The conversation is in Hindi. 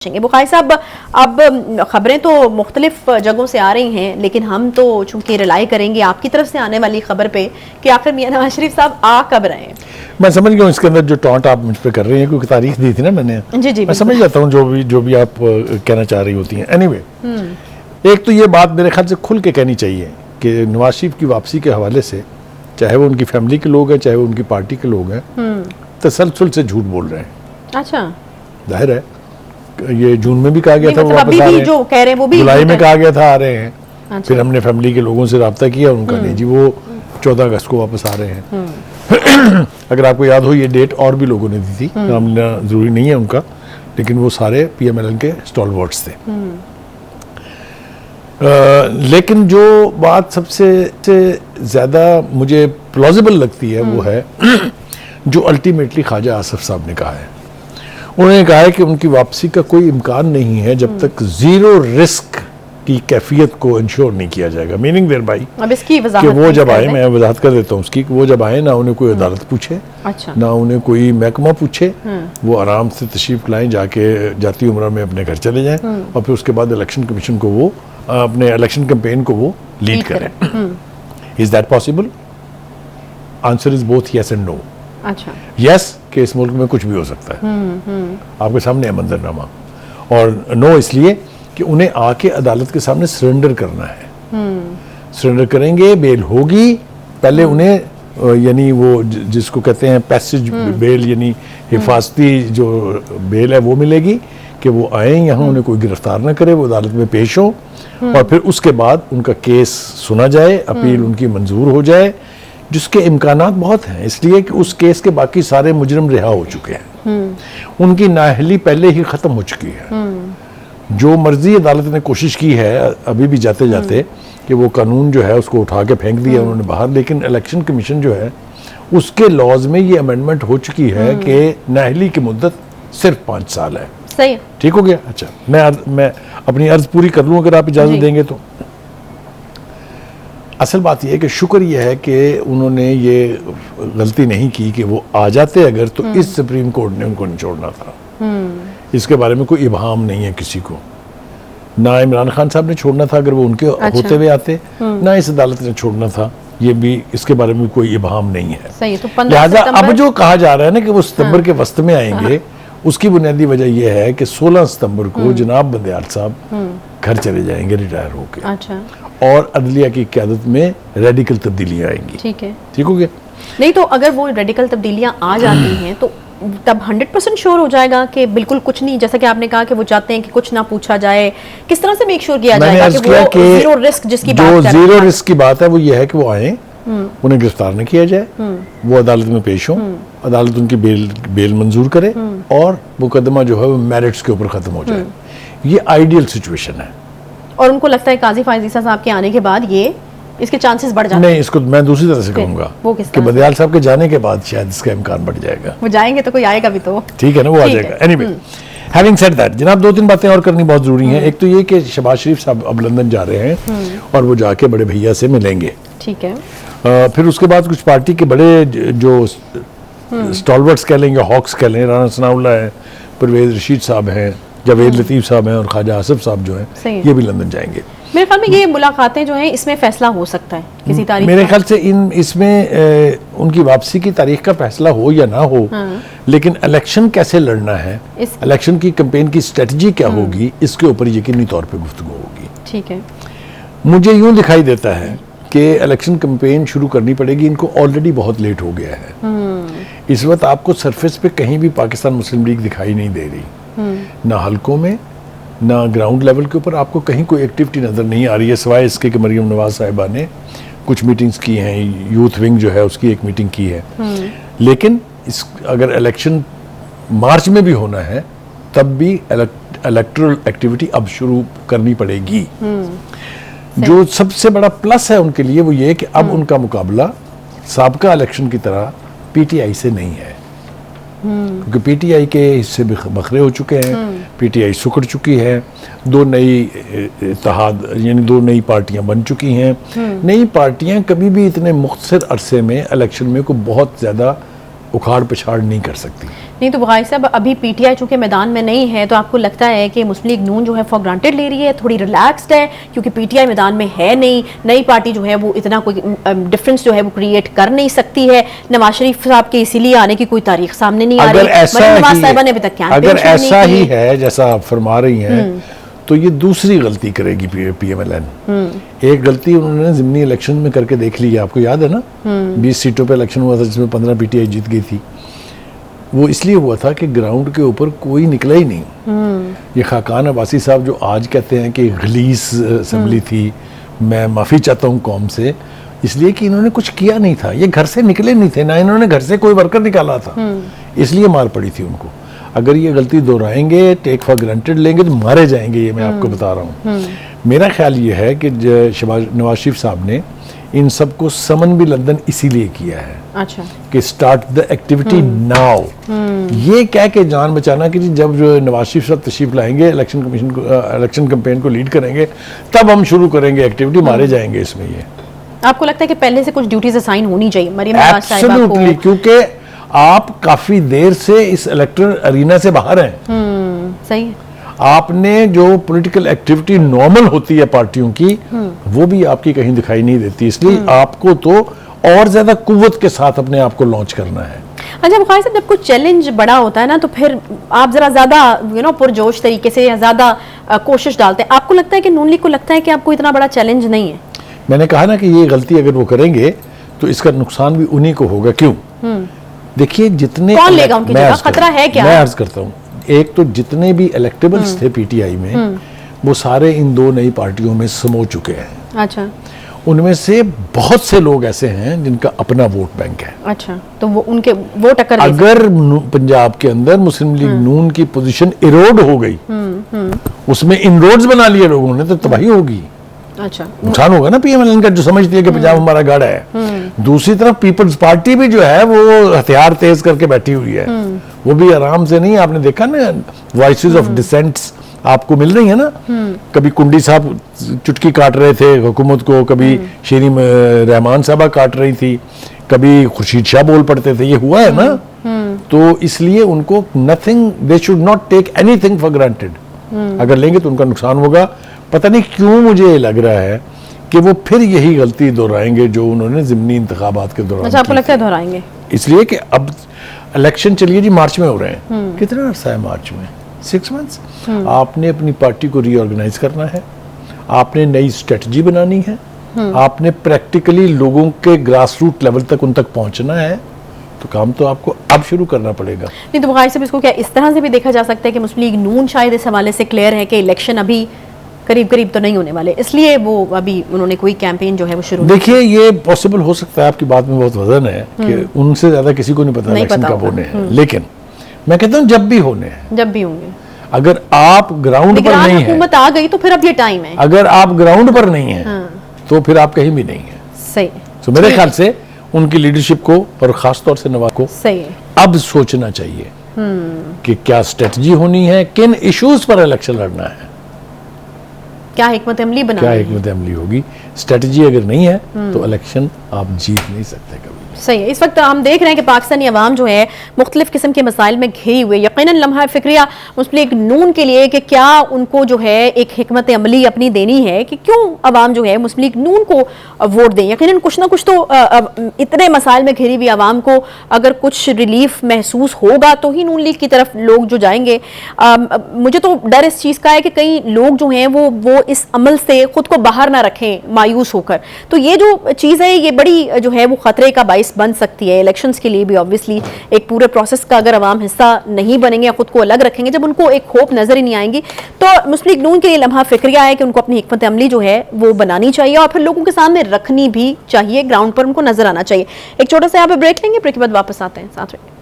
बुखारी साहब, अब खबरें तो मुख्तलिफ जगहों से आ रही हैं, लेकिन हम तो चूंकि रिलाई करेंगे आपकी तरफ से आने वाली खबर पे कि आखिर मियां नवाज शरीफ साहब आ कब रहे हैं। मैं समझ गया हूँ इसके अंदर जो टॉन्ट आप मुझ पर कर रही हैं, क्योंकि तारीख दी थी ना मैंने। जी मैं समझ जाता हूँ जो भी आप कहना चाह रही होती हैं। एनीवे, एक तो ये बात मेरे ख्याल से खुल के कहनी चाहिए कि नवाज शरीफ की वापसी के हवाले से, चाहे वो उनकी फैमिली के लोग हैं, चाहे वो उनकी पार्टी के लोग हैं, तसलसल से झूठ बोल रहे हैं। अच्छा, जाहिर है, ये जून में भी कहा गया था वो मतलब वापस आ रहे हैं, जो कह रहे हैं वो भी जुलाई में कहा गया था आ रहे हैं। अच्छा। फिर हमने फैमिली के लोगों से रब्ता किया, उनका नहीं जी, वो 14 अगस्त को वापस आ रहे हैं। अगर आपको याद हो, ये डेट और भी लोगों ने दी थी, हमने जरूरी नहीं है उनका, लेकिन वो सारे पीएमएलएन के स्टॉलवर्ड्स थे। लेकिन जो बात सबसे ज्यादा मुझे प्लॉजिबल लगती है वो है जो अल्टीमेटली ख्वाजा आसिफ साहब ने कहा है। उन्होंने कहा है कि उनकी वापसी का कोई इम्कान नहीं है जब तक जीरो रिस्क की कैफियत को इंश्योर नहीं किया जाएगा। मीनिंग देयर बाई, अब इसकी कि वो जब आए, मैं वजाहत कर देता हूँ उसकी, वो जब आए ना उन्हें कोई अदालत पूछे, अच्छा, ना उन्हें कोई महकमा पूछे, वो आराम से तशरीफ लाएं, जाती उम्र में अपने घर चले जाएं, और फिर उसके बाद इलेक्शन कमीशन को वो अपने इलेक्शन कैंपेन को वो लीड करें। Is that possible? Answer is both yes and no. अच्छा, यस कि इस मुल्क में कुछ भी हो सकता है, आपके सामने है मंजरनामा, और नो इसलिए कि उन्हें आके अदालत के सामने सरेंडर करना है। सरेंडर करेंगे, बेल होगी, पहले उन्हें यानी वो जिसको कहते हैं पैसेज बेल, यानी हिफाजती जो बेल है वो मिलेगी कि वो आए यहाँ, उन्हें कोई गिरफ्तार ना करे, वो अदालत में पेश हो, और फिर उसके बाद उनका केस सुना जाए, अपील उनकी मंजूर हो जाए, जिसके इम्कानात बहुत हैं, इसलिए कि उस केस के बाकी सारे मुजरिम रिहा हो चुके हैं, उनकी नाअहली पहले ही खत्म हो चुकी है। जो मर्जी अदालत ने कोशिश की है अभी भी जाते जाते कि वो कानून जो है उसको उठा के फेंक दिया उन्होंने बाहर, लेकिन इलेक्शन कमीशन जो है उसके लॉज में ये अमेंडमेंट हो चुकी है कि नाअहली की मुद्दत सिर्फ 5 साल है। सही, ठीक हो गया। अच्छा, मैं अपनी अर्ज पूरी कर लूँ अगर आप इजाजत देंगे तो। असल बात यह है कि शुक्र यह है कि उन्होंने ये गलती नहीं की कि वो आ जाते अगर, तो इस सुप्रीम कोर्ट ने उनको नहीं छोड़ना था। इसके बारे में कोई इबाम नहीं है किसी को, ना इमरान खान साहब ने छोड़ना था अगर वो उनके होते हुए आते, ना इस अदालत ने छोड़ना था, ये भी इसके बारे में कोई इबाम नहीं है। सही, तो लिहाजा अब जो कहा जा रहा है ना कि वो सितंबर के वस्त में आएंगे, उसकी बुनियादी वजह यह है कि 16 सितंबर को जनाब बंदियाल साहब घर चले जाएंगे रिटायर होकर। अच्छा, और अदलिया की क़यादत में रेडिकल तब्दीलियां आएंगी। ठीक है, ठीक हो गया। नहीं तो अगर वो रेडिकल तब्दीलियां आ जाती हैं तो तब 100% श्योर हो जाएगा कि बिल्कुल कुछ नहीं, जैसा कि आपने कहा कि वो चाहते हैं कि कुछ ना पूछा जाए, किस तरह से मेक श्योर किया जाएगा कि वो जीरो रिस्क जिसकी बात कर रहे हैं? जो जीरो रिस्क की बात है वो ये है कि वो आए, उन्हें गिरफ्तार न किया जाए, वो अदालत में पेश हो, अदालत उनकी बेल मंजूर करे, और मुकदमा जो है वो मेरिट्स के ऊपर खत्म हो जाए। ये आइडियल सिचुएशन है। और उनको लगता है काजी फायज ईसा साहब के आने के बाद ये इसके चांसेस बढ़ जाते हैं? नहीं, इसको मैं दूसरी तरह से कहूंगा कि बंदियाल साहब के जाने के बाद शायद इसका इम्कान बढ़ जाएगा। वो जाएंगे तो कोई आएगा भी तो, ठीक है ना, वो आ जाएगा। एनीवे, हैविंग सेड दैट, जनाब 2-3 बातें और करनी बहुत जरूरी हैं। एक तो ये कि शहबाज शरीफ साहब अब लंदन जा रहे हैं और वो जाके बड़े भैया से मिलेंगे। ठीक है। फिर उसके बाद कुछ पार्टी के बड़े जो स्टॉलवर्ड्स कह लेंगे, हॉक्स कह लें, राना सनाउल्लाह है, परवेज रशीद साहब हैं, जावेद लतीफ़ साहब हैं, और ख्वाजा आसिफ साहब जो हैं, ये भी लंदन जाएंगे। मेरे ख्याल में ये मुलाकातें जो हैं इसमें फैसला हो सकता है किसी तारीख। मेरे ख्याल से इसमें उनकी वापसी की तारीख का फैसला हो या ना हो, लेकिन इलेक्शन कैसे लड़ना है, इलेक्शन की कैंपेन की स्ट्रेटजी क्या होगी, इसके ऊपर यकीनी तौर पे गुफ्तगू होगी। ठीक है। मुझे यूं दिखाई देता है कि इलेक्शन कैंपेन शुरू करनी पड़ेगी, इनको ऑलरेडी बहुत लेट हो गया है। इस वक्त आपको सरफेस पे कहीं भी पाकिस्तान मुस्लिम लीग दिखाई नहीं दे रही, ना हलकों में, ना ग्राउंड लेवल के ऊपर आपको कहीं कोई एक्टिविटी नज़र नहीं आ रही है, सिवाय इसके कि मरियम नवाज साहिबा ने कुछ मीटिंग्स की हैं, यूथ विंग जो है उसकी एक मीटिंग की है। लेकिन अगर इलेक्शन मार्च में भी होना है तब भी इलेक्टोरल एक्टिविटी अब शुरू करनी पड़ेगी। जो सबसे बड़ा प्लस है उनके लिए वो ये कि अब उनका मुकाबला साबका इलेक्शन की तरह पीटीआई से नहीं है, क्योंकि पीटीआई के हिस्से भी बखरे हो चुके हैं, पीटीआई सुकड़ चुकी है, 2 नई इत्तेहाद यानी 2 नई पार्टियां बन चुकी हैं। नई पार्टियां कभी भी इतने मुख्तसर अरसे में इलेक्शन में को बहुत ज़्यादा उखाड़ पिछाड़ नहीं कर सकती। नहीं तो भाई साहब, अभी पीटीआई चूंकि मैदान में नहीं है, तो आपको लगता है कि मुस्लिम लीग नून जो है फॉर ग्रांटेड ले रही है, थोड़ी रिलैक्स्ड है, क्योंकि पीटीआई मैदान में है नहीं, नई पार्टी जो है वो इतना कोई डिफरेंस जो है वो क्रिएट कर नहीं सकती है। नवाज शरीफ साहब के इसीलिए आने की कोई तारीख सामने नहीं आ रही। नवाज साहिबा ने अभी तक अगर ऐसा ही है जैसा आप फरमा रही हैं, तो ये दूसरी गलती करेगी पीएमएलएन। एक गलती उन्होंने ज़िमनी इलेक्शन में करके देख ली है, आपको याद है ना, 20 सीटों पे इलेक्शन हुआ था जिसमें 15 पीटीआई जीत गई थी। वो इसलिए हुआ था कि ग्राउंड के ऊपर कोई निकला ही नहीं। ये खाकान अब्बासी साहब जो आज कहते हैं कि गलीस असेंबली थी, मैं माफ़ी चाहता हूँ कौम से, इसलिए कि इन्होंने कुछ किया नहीं था, ये घर से निकले नहीं थे, ना इन्होंने घर से कोई वर्कर निकाला था, इसलिए मार पड़ी थी उनको। अगर ये गलती दोहराएंगे, टेक फॉर ग्रांटेड लेंगे, तो मारे जाएंगे, ये मैं आपको बता रहा हूँ। मेरा ख्याल ये है कि नवाज शरीफ साहब ने इन सबको समन भी लंदन इसीलिए किया है, अच्छा, कि स्टार्ट द एक्टिविटी नाउ। ये कह के जान बचाना कि जी जब जो नवाज शरीफ साहब तशरीफ लाएंगे, इलेक्शन कमीशन को, इलेक्शन कैंपेन को लीड करेंगे, तब हम शुरू करेंगे एक्टिविटी, मारे जाएंगे इसमें। ये आपको लगता है कि पहले से कुछ ड्यूटीज असाइन होनी चाहिए मरियम नवाज साहिबा को? एब्सोल्युटली, क्योंकि आप काफी देर से इस इलेक्टोरल अरीना से बाहर हैं। सही है। आपने जो पॉलिटिकल एक्टिविटी नॉर्मल होती है पार्टियों की, वो भी आपकी कहीं दिखाई नहीं देती, इसलिए आपको तो और ज्यादा कुव्वत के साथ अपने आप को लॉन्च करना है। अच्छा बुखारी साहब, जब कुछ चैलेंज बड़ा होता है ना, तो फिर आप जरा ज्यादा पुरजोश तरीके से या ज्यादा कोशिश डालते हैं। आपको लगता है कि नून लीग को लगता है कि आपको इतना बड़ा चैलेंज नहीं है? मैंने कहा ना कि ये गलती अगर वो करेंगे तो इसका नुकसान भी उन्हीं को होगा। क्यों? देखिए, जितने कौन लेगा उनकी जगह? खतरा है क्या? मैं अर्ज करता हूँ, एक तो जितने भी इलेक्टेबल्स थे पीटीआई में, वो सारे इन दो नई पार्टियों में समो चुके हैं। अच्छा, उनमें से बहुत से लोग ऐसे हैं जिनका अपना वोट बैंक है। अच्छा, तो वो उनके वोट अगर पंजाब के अंदर मुस्लिम लीग नून की पोजीशन इरोड हो गई, उसमें इनरोड्स बना लिए लोगों ने, तो तबाही होगी। अच्छा, नुकसान होगा ना पीएमएलएन का, जो समझती है कि पंजाब हमारा गढ़ है। दूसरी तरफ पीपल्स पार्टी भी जो है वो हथियार तेज करके बैठी हुई है, वो भी आराम से नहीं। आपने देखा ना, वॉइसेस ऑफ डिसेंट्स आपको मिल रही है ना। कभी कुंडी साहब चुटकी काट रहे थे हुकूमत को, कभी शेरी रहमान साहबा काट रही थी, कभी खुर्शीद शाह बोल पड़ते थे, ये हुआ है ना। तो इसलिए उनको nothing, they should not take anything for granted. अगर लेंगे तो उनका नुकसान होगा। पता नहीं क्यों मुझे लग रहा है कि वो फिर यही गलती दोहराएंगे जो उन्होंने ज़िमनी इंतखाबात के दौरान। अच्छा, आपको लगता है दोहराएंगे? इसलिए कि अब इलेक्शन चलिए जी, मार्च में हो रहे हैं। कितना अर्सा है मार्च में? 6 मंथ्स। आपने अपनी पार्टी को रीऑर्गेनाइज करना है, आपने नई स्ट्रेटजी बनानी है, आपने प्रैक्टिकली लोगों के ग्रास रूट लेवल तक उन तक पहुंचना है। तो काम तो आपको अब शुरू करना पड़ेगा। नहीं तो बुखारी साहब, इसको क्या इस तरह से भी देखा जा सकता है कि मुस्लिम लीग नून शायद इस हवाले से क्लियर है कि इलेक्शन अभी करीब करीब तो नहीं होने वाले, इसलिए वो अभी उन्होंने कोई कैंपेन जो है वो शुरू? देखिए, ये पॉसिबल हो सकता है, आपकी बात में बहुत वजन है कि उनसे ज्यादा किसी को नहीं पता इलेक्शन कब होने हैं। लेकिन मैं कहता हूँ जब भी होने हैं, जब भी होंगे, अगर आप ग्राउंड पर नहीं है, हुकूमत आ गई तो फिर अब ये टाइम है। अगर आप ग्राउंड पर नहीं है तो फिर आप कहीं भी नहीं है। सही। तो मेरे ख्याल से उनकी लीडरशिप को और खास तौर से नवाज को सही अब सोचना चाहिए कि क्या स्ट्रेटजी होनी है, किन इश्यूज पर इलेक्शन लड़ना है, क्या हिकमत अमली बनानी है, क्या हिकमत अमली होगी। स्ट्रेटजी अगर नहीं है तो इलेक्शन आप जीत नहीं सकते कभी। सही है। इस वक्त हम देख रहे हैं कि पाकिस्तानी अवाम जो है मुख्तलिफ किस्म के मसाइल में घिरी हुई। यकीनन लम्हा फिक्रिया मुस्लिम लीग नून के लिए कि क्या उनको जो है एक हिकमत अमली अपनी देनी है कि क्यों अवाम जो है मुस्लिम लीग नून को वोट दें। यकीनन कुछ ना कुछ तो इतने मसाइल में घिरी हुई अवाम को अगर कुछ रिलीफ महसूस होगा तो ही नून लीग की तरफ लोग जो जाएंगे। मुझे तो डर इस चीज़ का है कि कई लोग जो हैं वो इस अमल से खुद को बाहर ना रखें मायूस होकर। तो ये जो चीज़ है ये बड़ी जो है वो खतरे का बाइस बन सकती है इलेक्शंस के लिए भी। ऑब्वियसली एक पूरे प्रोसेस का अगर अवाम हिस्सा नहीं बनेंगे या खुद को अलग रखेंगे, जब उनको एक होप नजर ही नहीं आएंगी, तो मुस्लिम लीग नून के लिए लम्हा फिक्रिया है कि उनको अपनी हिकमत अमली जो है वो बनानी चाहिए और फिर लोगों के सामने रखनी भी चाहिए, ग्राउंड पर उनको नजर आना चाहिए। एक छोटा सा यहाँ पे ब्रेक लेंगे, ब्रेक के बाद वापस आते हैं साथ में।